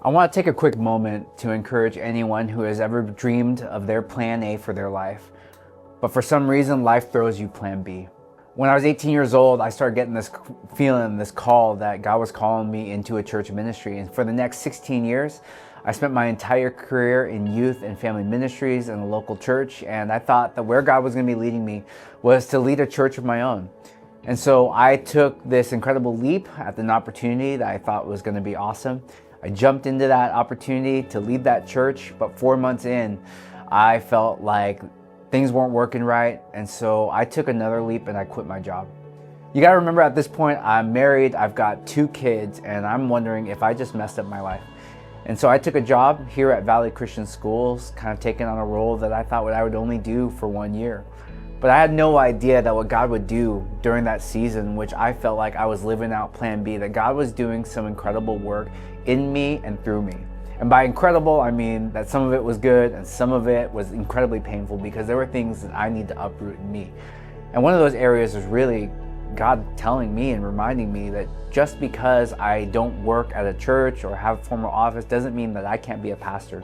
I want to take a quick moment to encourage anyone who has ever dreamed of their plan A for their life, but for some reason life throws you plan B. When I was 18 years old, I started getting this feeling, this call that God was calling me into a church ministry. And for the next 16 years, I spent my entire career in youth and family ministries in a local church. And I thought that where God was going to be leading me was to lead a church of my own. And so I took this incredible leap at an opportunity that I thought was going to be awesome. I jumped into that opportunity to lead that church, but 4 months in, I felt like things weren't working right, and so I took another leap and I quit my job. You gotta remember, at this point, I'm married, I've got 2 kids, and I'm wondering if I just messed up my life. And so I took a job here at Valley Christian Schools, kind of taking on a role that I thought I would only do for 1 year. But I had no idea that what God would do during that season, which I felt like I was living out plan B, that God was doing some incredible work in me and through me. And by incredible, I mean that some of it was good and some of it was incredibly painful, because there were things that I need to uproot in me. And one of those areas was really God telling me and reminding me that just because I don't work at a church or have a formal office doesn't mean that I can't be a pastor.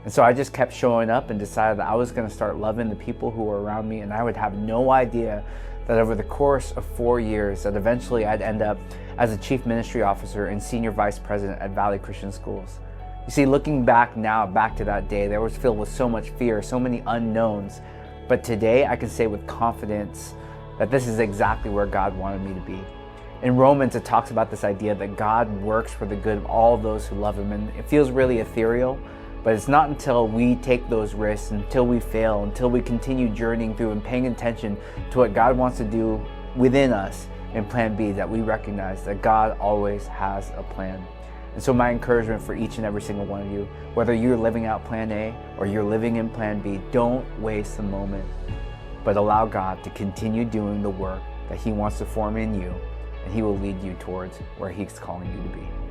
And so I just kept showing up and decided that I was going to start loving the people who were around me, and I would have no idea that over the course of 4 years that eventually I'd end up as a chief ministry officer and senior vice president at Valley Christian Schools. You see, looking back to that day, there was filled with so much fear, so many unknowns. But today I can say with confidence that this is exactly where God wanted me to be. In Romans, it talks about this idea that God works for the good of all those who love Him. And it feels really ethereal, but it's not until we take those risks, until we fail, until we continue journeying through and paying attention to what God wants to do within us in plan B, that we recognize that God always has a plan. And so my encouragement for each and every single one of you, whether you're living out plan A or you're living in plan B, don't waste the moment, but allow God to continue doing the work that He wants to form in you, and He will lead you towards where He's calling you to be.